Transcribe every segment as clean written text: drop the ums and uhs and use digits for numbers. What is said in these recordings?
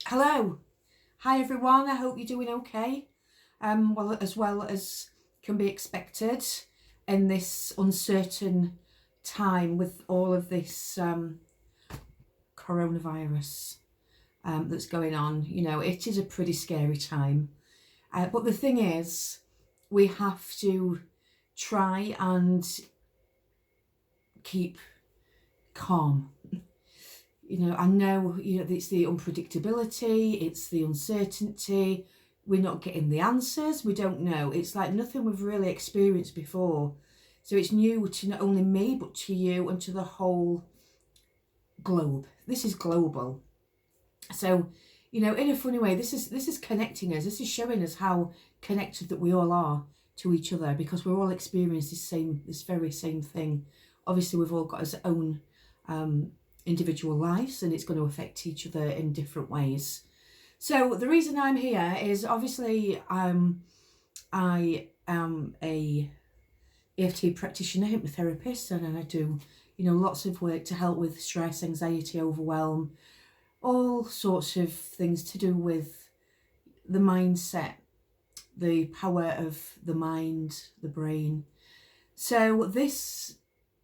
Hello. Hi everyone, I hope you're doing okay. Well as can be expected in this uncertain time with all of this coronavirus that's going on. You know, it is a pretty scary time. But the thing is, we have to try and keep calm. I know, it's the unpredictability, it's the uncertainty. We're not getting the answers. We don't know. It's like nothing we've really experienced before. So it's new to not only me, but to you and to the whole globe. This is global. So, in a funny way, this is connecting us. This is showing us how connected that we all are to each other, because we're all experiencing this very same thing. Obviously, we've all got our own individual lives, and it's going to affect each other in different ways. So the reason I'm here is obviously I am a EFT practitioner, hypnotherapist, and I do lots of work to help with stress, anxiety, overwhelm, all sorts of things to do with the mindset, the power of the mind, the brain. So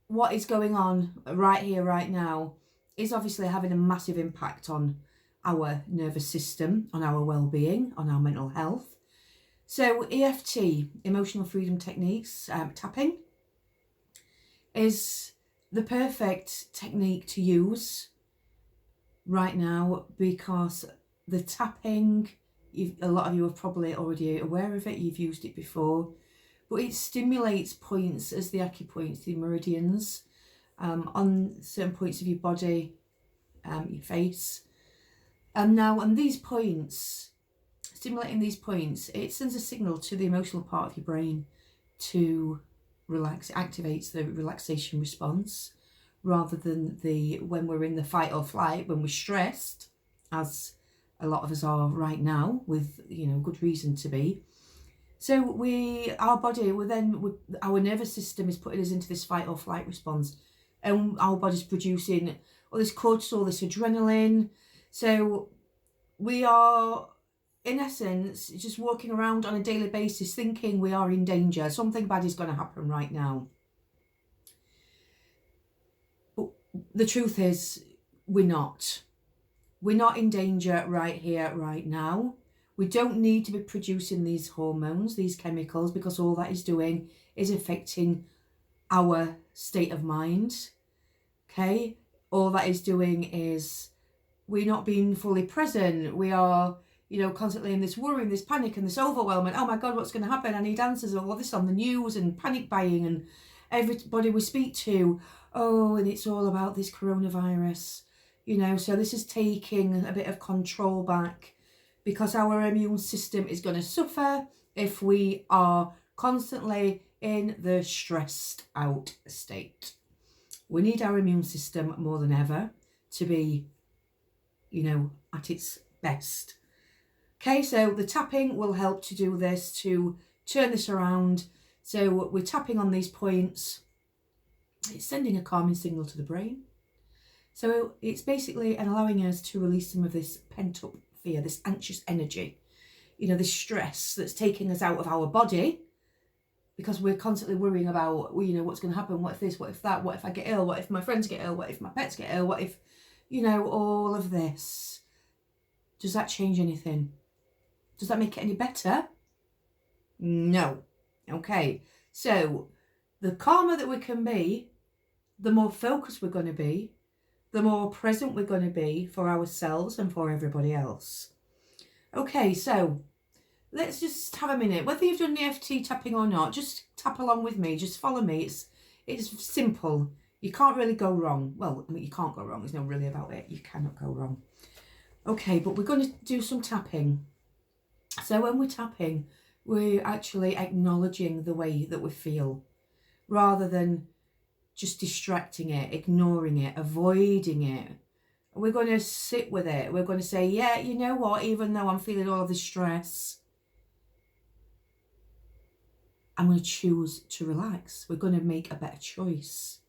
what is going on right here, right now, is obviously having a massive impact on our nervous system, on our well-being, on our mental health. So EFT, emotional freedom techniques, tapping, is the perfect technique to use right now, because the tapping, a lot of you are probably already aware of it, you've used it before, but it stimulates points as the acupoints, the meridians, on certain points of your body, your face. And these points, stimulating these points, it sends a signal to the emotional part of your brain to relax. It activates the relaxation response, rather than when we're in the fight or flight, when we're stressed, as a lot of us are right now, with good reason to be. So our nervous system is putting us into this fight or flight response, and our body's producing all this cortisol, this adrenaline. So we are, in essence, just walking around on a daily basis thinking we are in danger. Something bad is going to happen right now. But the truth is, we're not. We're not in danger right here, right now. We don't need to be producing these hormones, these chemicals, because all that is doing is affecting our state of mind. Okay? All that is doing is we're not being fully present. We are, constantly in this worry, this panic, and this overwhelm, and oh my God, what's going to happen? I need answers, and all this on the news, and panic buying, and everybody we speak to, and it's all about this coronavirus, so this is taking a bit of control back, because our immune system is going to suffer if we are constantly in the stressed out state. We need our immune system more than ever to be, at its best. Okay, so the tapping will help to do this, to turn this around. So we're tapping on these points. It's sending a calming signal to the brain. So it's basically allowing us to release some of this pent-up fear, this anxious energy, this stress that's taking us out of our body, because we're constantly worrying about, what's going to happen, what if this, what if that, what if I get ill, what if my friends get ill, what if my pets get ill, what if, all of this. Does that change anything? Does that make it any better? No. Okay, so the calmer that we can be, the more focused we're going to be, the more present we're going to be for ourselves and for everybody else. Okay, so let's just have a minute. Whether you've done EFT tapping or not, just tap along with me. Just follow me. It's simple. You can't really go wrong. Well, you can't go wrong. There's no really about it. You cannot go wrong. Okay, but we're going to do some tapping. So when we're tapping, we're actually acknowledging the way that we feel, rather than just distracting it, ignoring it, avoiding it. We're going to sit with it. We're going to say, yeah, you know what, even though I'm feeling all of this stress, I'm going to choose to relax. We're going to make a better choice.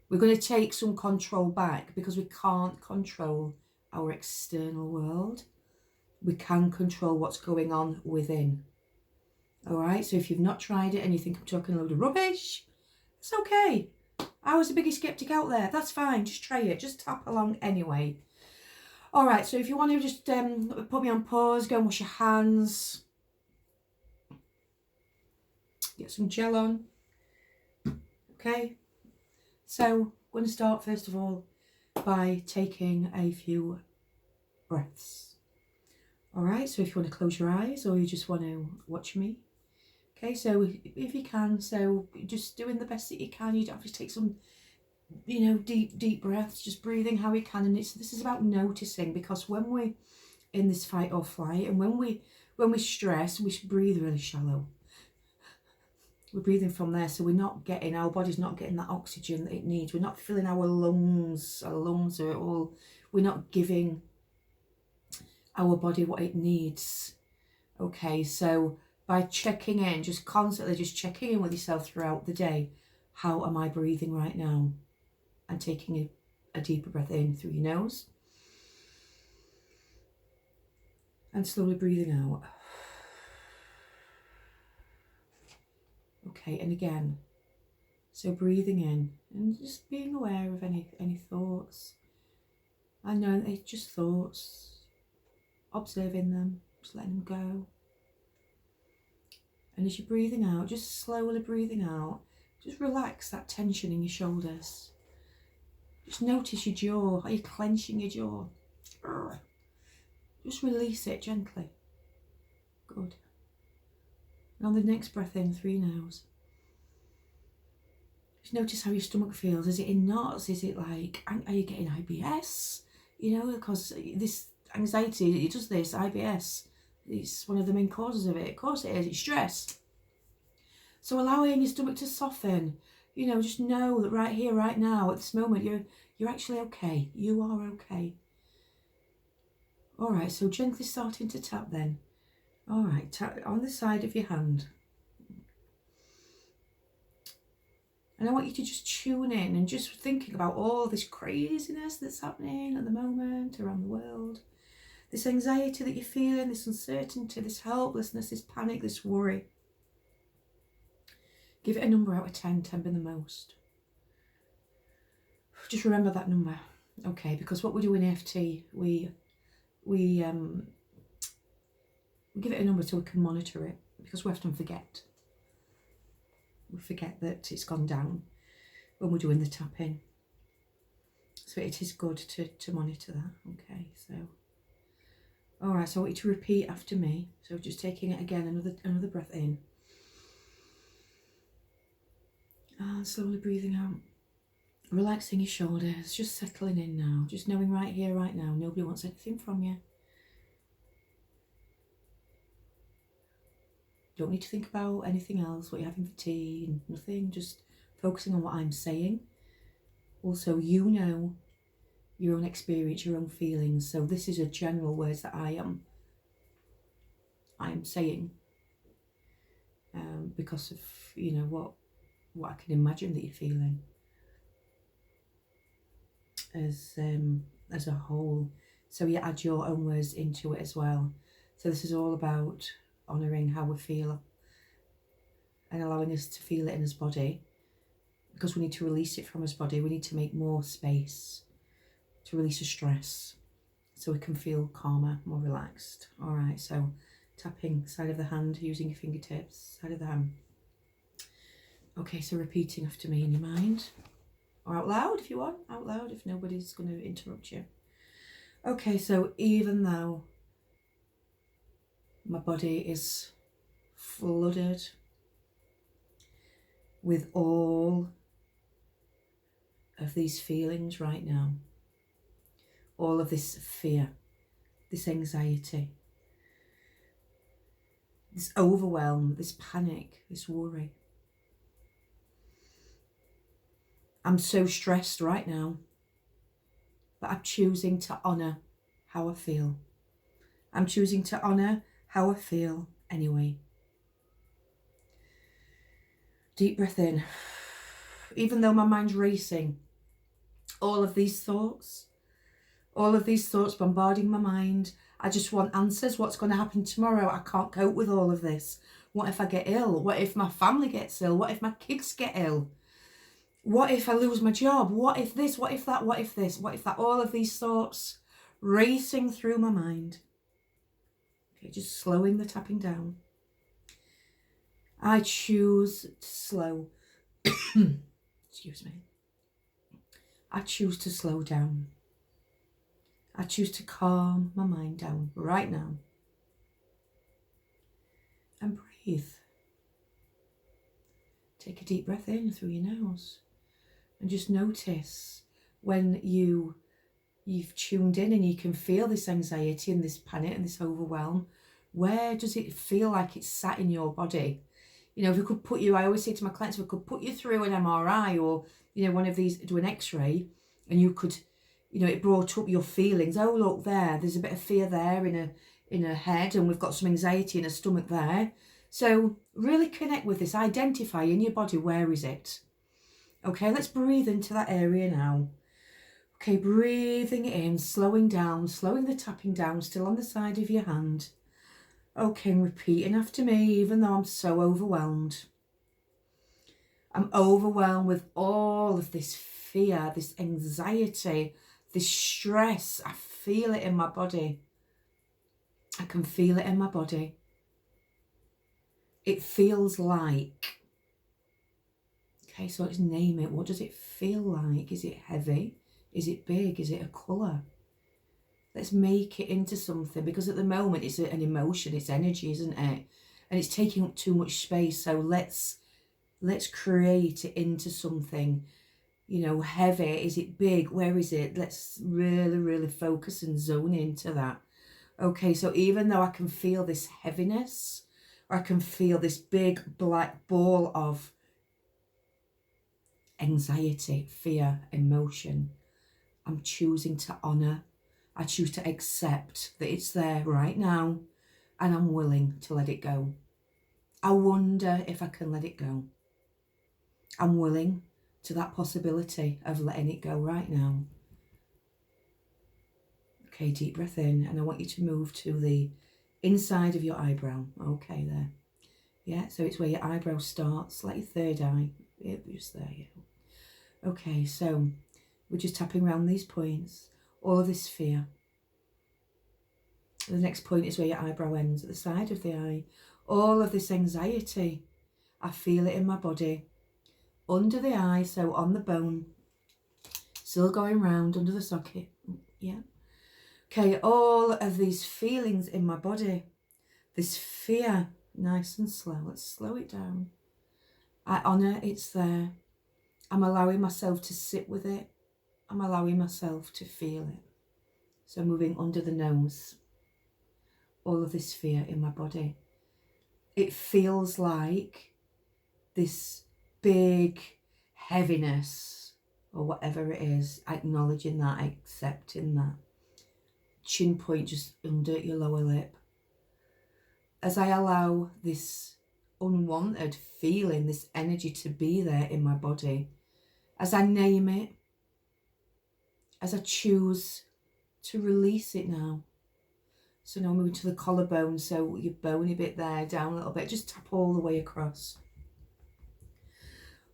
We're going to take some control back, because we can't control our external world. We can control what's going on within. All right, so if you've not tried it and you think I'm talking a load of rubbish, it's okay. I was the biggest skeptic out there. That's fine. Just try it. Just tap along anyway. All right, so if you want to just put me on pause, go and wash your hands. Get some gel on. Okay. So I'm going to start first of all by taking a few breaths. All right, so if you want to close your eyes or you just want to watch me. Okay, so if you can, so just doing the best that you can. You don't have to take some, you know, deep breaths, just breathing how you can. And this is about noticing, because when we're in this fight or flight, and when we stress, we should breathe really shallow. We're breathing from there, so we're not getting, our body's not getting that oxygen that it needs. We're not filling our lungs are all, we're not giving our body what it needs. Okay, so by checking in, just constantly just checking in with yourself throughout the day. How am I breathing right now? And taking a deeper breath in through your nose. And slowly breathing out. Okay, and again. So breathing in and just being aware of any thoughts. I know it's just thoughts. Observing them, just letting them go. And as you're breathing out, just slowly breathing out, just relax that tension in your shoulders. Just notice your jaw. Are you clenching your jaw? Just release it gently. Good. And on the next breath in through your nose, just notice how your stomach feels. Is it in knots? Is it like, are you getting IBS? You know, because this anxiety, it does this, IBS. It's one of the main causes of it. Of course it is, it's stress. So allowing your stomach to soften, you know, just know that right here, right now, at this moment, you're actually okay. You are okay. All right, so gently starting to tap then. All right, tap on the side of your hand. And I want you to just tune in and just thinking about all this craziness that's happening at the moment around the world. This anxiety that you're feeling, this uncertainty, this helplessness, this panic, this worry. Give it a number out of 10, 10 being the most. Just remember that number, okay? Because what we do in EFT, we give it a number so we can monitor it, because we often forget. We forget that it's gone down when we're doing the tapping. So it is good to monitor that, okay? So. All right, so I want you to repeat after me. So just taking it again, another breath in. And slowly breathing out. Relaxing your shoulders, just settling in now. Just knowing right here, right now, nobody wants anything from you. Don't need to think about anything else, what you're having for tea, and nothing. Just focusing on what I'm saying. Also, you know your own experience, your own feelings. So this is a general words that I am saying because of, you know, what I can imagine that you're feeling as a whole. So you add your own words into it as well. So this is all about honouring how we feel and allowing us to feel it in his body, because we need to release it from his body. We need to make more space to release the stress so we can feel calmer, more relaxed. All right, so tapping side of the hand using your fingertips, side of the hand. Okay, so repeating after me in your mind, or out loud if you want, out loud if nobody's going to interrupt you. Okay, so even though my body is flooded with all of these feelings right now, all of this fear, this anxiety, this overwhelm, this panic, this worry. I'm so stressed right now, but I'm choosing to honour how I feel. I'm choosing to honour how I feel anyway. Deep breath in. Even though my mind's racing, all of these thoughts, All of these thoughts bombarding my mind. I just want answers. What's going to happen tomorrow? I can't cope with all of this. What if I get ill? What if my family gets ill? What if my kids get ill? What if I lose my job? What if this? What if that? What if this? What if that? All of these thoughts racing through my mind. Okay, just slowing the tapping down. I choose to slow. Excuse me. I choose to slow down. I choose to calm my mind down right now. And breathe. Take a deep breath in through your nose. And just notice when you've tuned in and you can feel this anxiety and this panic and this overwhelm, where does it feel like it's sat in your body? You know, if we could put you, I always say to my clients, if we could put you through an MRI or, you know, one of these, do an x-ray, and you could, you know, it brought up your feelings. Oh, look there's a bit of fear there in her head, and we've got some anxiety in her stomach there. So really connect with this, identify in your body, where is it? Okay, let's breathe into that area now. Okay, breathing in, slowing down, slowing the tapping down, still on the side of your hand. Okay, and repeating after me, even though I'm so overwhelmed. I'm overwhelmed with all of this fear, this anxiety, this stress. I feel it in my body. I can feel it in my body. It feels like. Okay, so let's name it. What does it feel like? Is it heavy? Is it big? Is it a colour? Let's make it into something, because at the moment it's an emotion, it's energy, isn't it? And it's taking up too much space. So let's create it into something, you know, heavy. Is it big? Where is it? Let's really focus and zone into that. Okay, so even though I can feel this heaviness, or I can feel this big black ball of anxiety, fear, emotion, I'm choosing to honour. I choose to accept that it's there right now, and I'm willing to let it go. I wonder if I can let it go. I'm willing to that possibility of letting it go right now. Okay, deep breath in, and I want you to move to the inside of your eyebrow. Okay, there. Yeah, so it's where your eyebrow starts, like your third eye. Yeah, just there, yeah. Okay, so we're just tapping around these points, all of this fear. The next point is where your eyebrow ends, at the side of the eye. All of this anxiety, I feel it in my body. Under the eye, so on the bone, still going round under the socket. Yeah. Okay, all of these feelings in my body, this fear, nice and slow. Let's slow it down. I honour it's there. I'm allowing myself to sit with it. I'm allowing myself to feel it. So moving under the nose, all of this fear in my body. It feels like this big heaviness or whatever it is, acknowledging that, accepting that. Chin point just under your lower lip. As I allow this unwanted feeling, this energy to be there in my body, as I name it, as I choose to release it now. So now moving to the collarbone, so your bony bit there, down a little bit, just tap all the way across.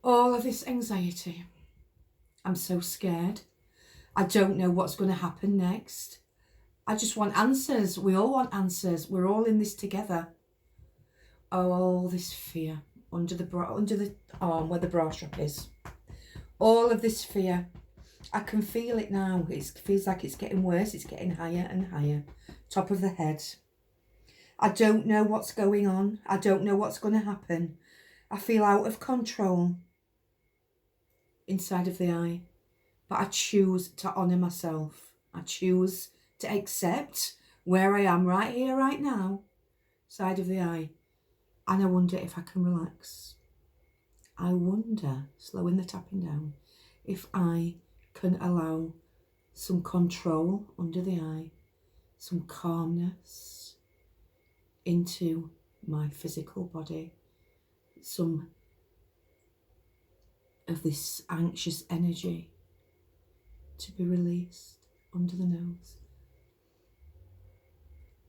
All of this anxiety. I'm so scared. I don't know what's going to happen next. I just want answers. We all want answers. We're all in this together. All this fear under the arm where the bra strap is. All of this fear. I can feel it now. It feels like it's getting worse. It's getting higher and higher. Top of the head. I don't know what's going on. I don't know what's going to happen. I feel out of control inside of the eye. But I choose to honour myself. I choose to accept where I am right here, right now, side of the eye. And I wonder if I can relax. I wonder, slowing the tapping down, if I can allow some control under the eye, some calmness into my physical body, some of this anxious energy to be released under the nose.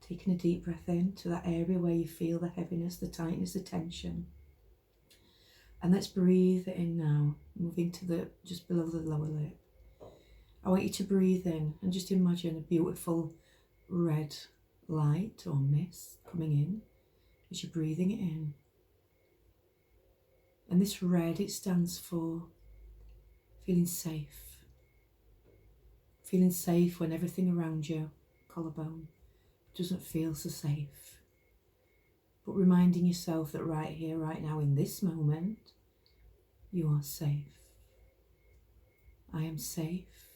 Taking a deep breath in to that area where you feel the heaviness, the tightness, the tension. And let's breathe it in now, moving to the just below the lower lip. I want you to breathe in and just imagine a beautiful red light or mist coming in as you're breathing it in. And this red, it stands for feeling safe. Feeling safe when everything around you, collarbone, doesn't feel so safe. But reminding yourself that right here, right now, in this moment, you are safe. I am safe.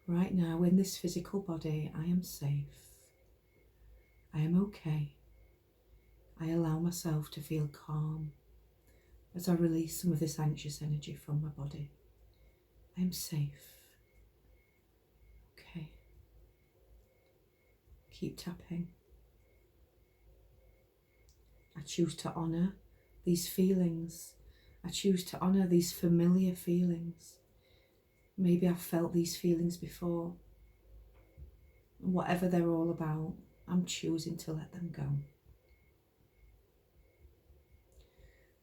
Right now, in this physical body, I am safe. I am okay. I allow myself to feel calm as I release some of this anxious energy from my body. I am safe. Okay. Keep tapping. I choose to honour these feelings. I choose to honour these familiar feelings. Maybe I've felt these feelings before. And whatever they're all about, I'm choosing to let them go.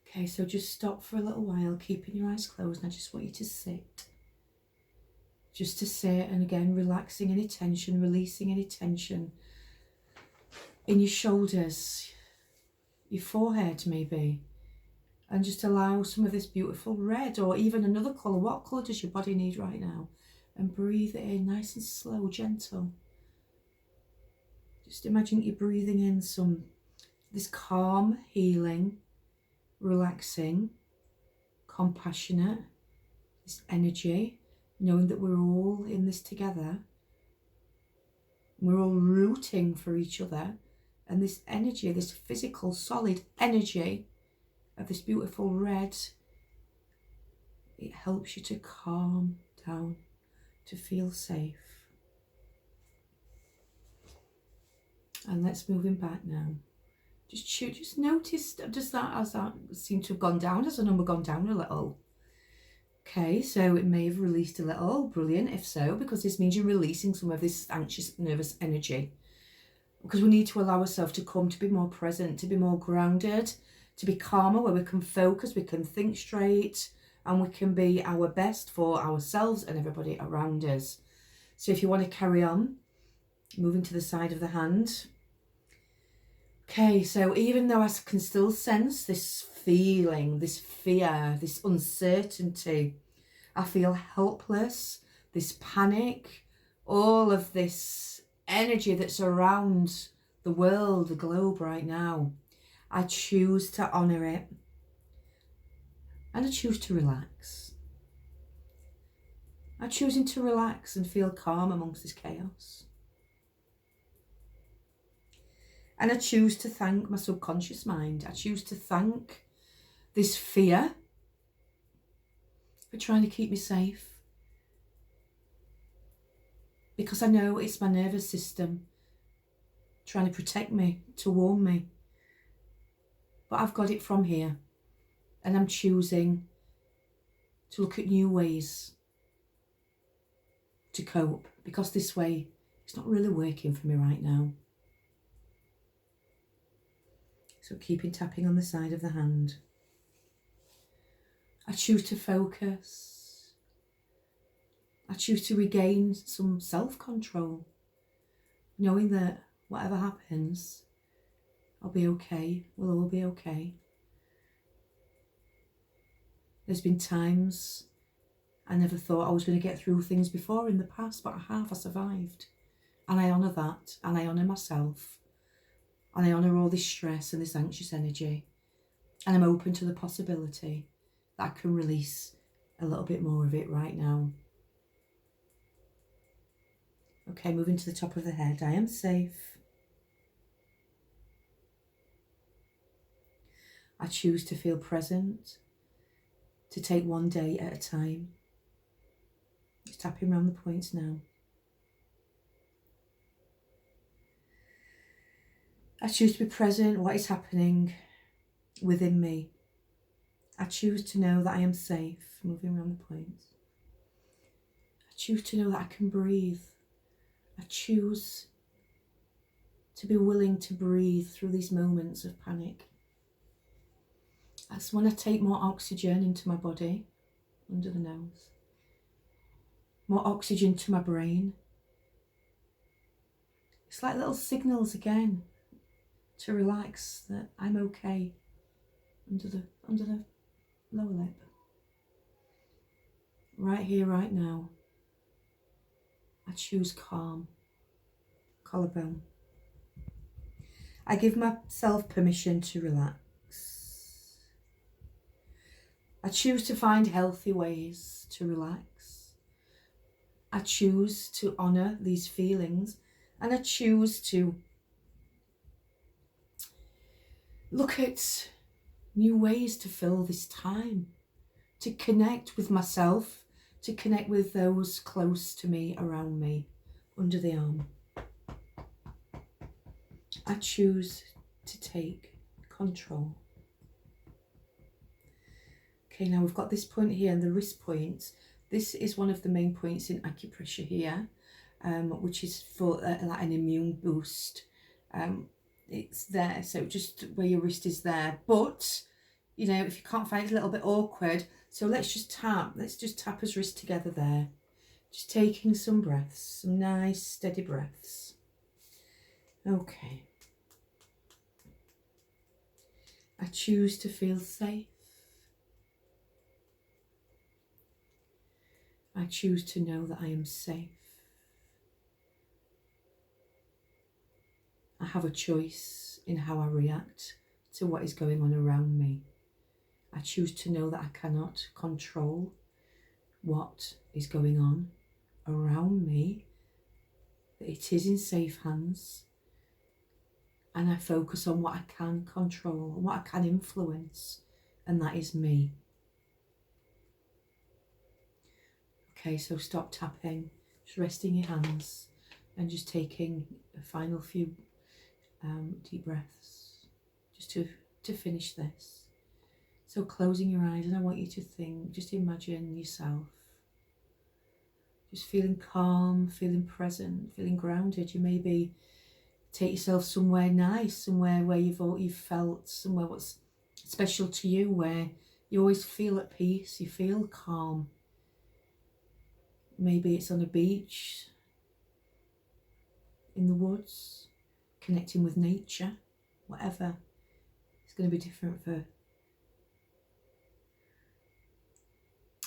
Okay, so just stop for a little while, keeping your eyes closed, and I just want you to sit. Just to sit, and again, relaxing any tension, releasing any tension in your shoulders, your forehead maybe, and just allow some of this beautiful red or even another colour. What colour does your body need right now? And breathe it in nice and slow, gentle. Just imagine you're breathing in this calm, healing, relaxing, compassionate, this energy, knowing that we're all in this together. We're all rooting for each other. And this energy, this physical, solid energy of this beautiful red, it helps you to calm down, to feel safe. And let's move him back now. Just notice, does that, as that seem to have gone down, has the number gone down a little? Okay, so it may have released a little. Brilliant, if so, because this means you're releasing some of this anxious, nervous energy. Because we need to allow ourselves to come to be more present, to be more grounded, to be calmer, where we can focus, we can think straight, and we can be our best for ourselves and everybody around us. So if you want to carry on, moving to the side of the hand. Okay, so even though I can still sense this feeling, this fear, this uncertainty, I feel helpless, this panic, all of this energy that's around the world, the globe right now, I choose to honour it. And I choose to relax. I'm choosing to relax and feel calm amongst this chaos. And I choose to thank my subconscious mind. I choose to thank this fear for trying to keep me safe. Because I know it's my nervous system trying to protect me, to warn me. But I've got it from here. And I'm choosing to look at new ways to cope. Because this way, it's not really working for me right now. So keeping tapping on the side of the hand. I choose to focus. I choose to regain some self-control, knowing that whatever happens, I'll be okay. We'll all be okay. There's been times I never thought I was going to get through things before in the past, but I have. I survived. And I honour that. And I honour myself. And I honour all this stress and this anxious energy. And I'm open to the possibility that I can release a little bit more of it right now. Okay, moving to the top of the head. I am safe. I choose to feel present, to take one day at a time. Just tapping around the points now. I choose to be present, what is happening within me. I choose to know that I am safe, moving around the points. I choose to know that I can breathe. I choose to be willing to breathe through these moments of panic. That's when I take more oxygen into my body, under the nose, more oxygen to my brain. It's like little signals again to relax, that I'm okay, under the lower lip. Right here, right now, I choose calm. Collarbone. I give myself permission to relax. I choose to find healthy ways to relax. I choose to honour these feelings, and I choose to look at new ways to fill this time, to connect with myself, to connect with those close to me, around me, under the arm. I choose to take control. Okay, now we've got this point here and the wrist point. This is one of the main points in acupressure here, which is for like an immune boost. It's there, so just where your wrist is there. But, you know, if you can't find it, it's a little bit awkward. So let's just tap his wrist together there. Just taking some breaths, some nice steady breaths. Okay. I choose to feel safe. I choose to know that I am safe. I have a choice in how I react to what is going on around me. I choose to know that I cannot control what is going on around me, that it is in safe hands, and I focus on what I can control, what I can influence, and that is me. Okay, so stop tapping, just resting your hands and just taking a final few deep breaths just to finish this. So closing your eyes, and I want you to think, just imagine yourself just feeling calm, feeling present, feeling grounded. You maybe take yourself somewhere nice, somewhere where you've felt, somewhere what's special to you, where you always feel at peace, you feel calm. Maybe it's on a beach, in the woods, connecting with nature, whatever. It's going to be different for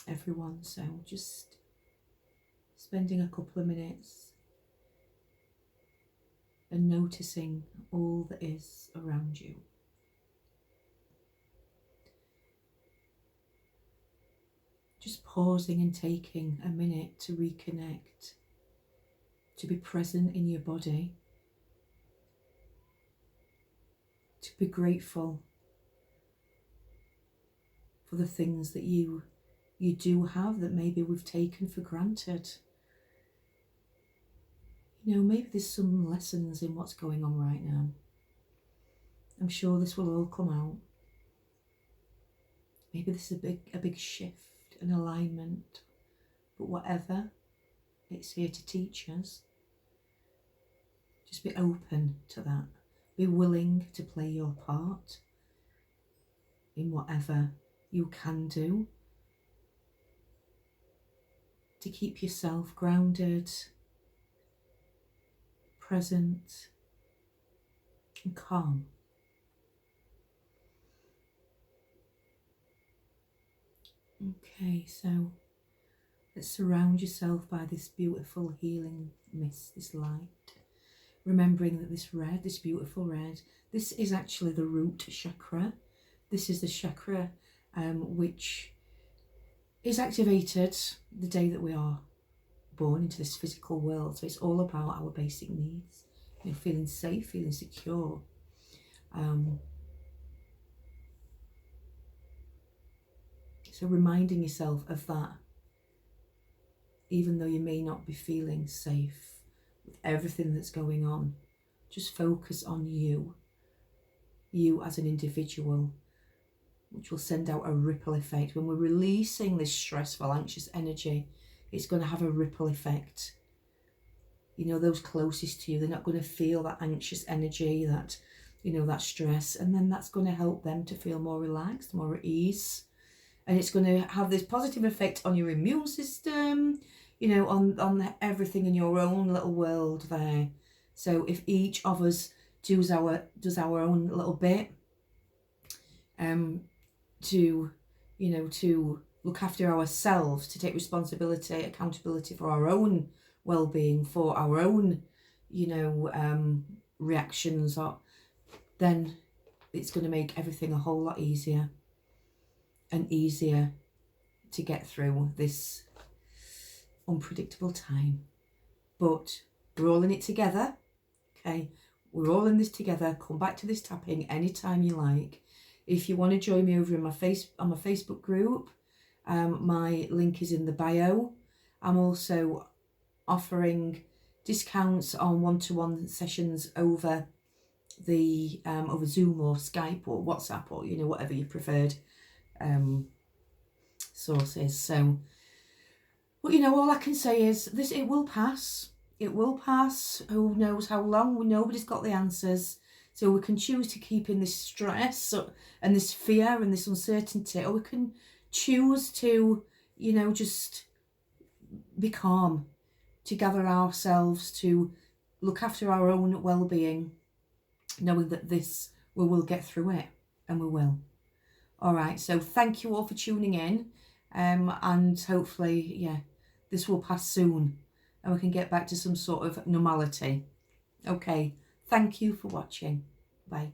everyone. So just spending a couple of minutes and noticing all that is around you. Just pausing and taking a minute to reconnect, to be present in your body, to be grateful for the things that you do have that maybe we've taken for granted. You know, maybe there's some lessons in what's going on right now. I'm sure this will all come out. Maybe this is a big shift, an alignment, but whatever, it's here to teach us. Just be open to that. Be willing to play your part in whatever you can do to keep yourself grounded, present, and calm. Okay, so let's surround yourself by this beautiful healing mist, this light. Remembering that this red, this beautiful red, this is actually the root chakra. This is the chakra which is activated the day that we are born into this physical world. So it's all about our basic needs. You know, feeling safe, feeling secure. So reminding yourself of that, even though you may not be feeling safe with everything that's going on, just focus on you as an individual, which will send out a ripple effect. When we're releasing this stressful, anxious energy, it's going to have a ripple effect. You know, those closest to you, they're not going to feel that anxious energy, that, you know, that stress. And then that's going to help them to feel more relaxed, more at ease. And it's going to have this positive effect on your immune system, you know, on everything in your own little world there. So if each of us does our own little bit, to, you know, to look after ourselves, to take responsibility, accountability for our own well-being, for our own, you know, reactions, then it's going to make everything a whole lot easier and easier to get through this unpredictable time. But we're all in it together, okay? We're all in this together. Come back to this tapping anytime you like. If you want to join me over in my Facebook group, my link is in the bio. I'm also offering discounts on one-to-one sessions over the over Zoom or Skype or WhatsApp, or, you know, whatever your preferred source is. So, well, you know, all I can say is this: it will pass. It will pass. Who knows how long? Nobody's got the answers. So we can choose to keep in this stress and this fear and this uncertainty, or we can choose to, you know, just be calm, to gather ourselves, to look after our own well-being, knowing that we will get through it, and we will. All right, so thank you all for tuning in, and hopefully, yeah, this will pass soon and we can get back to some sort of normality. Okay, thank you for watching. Bye.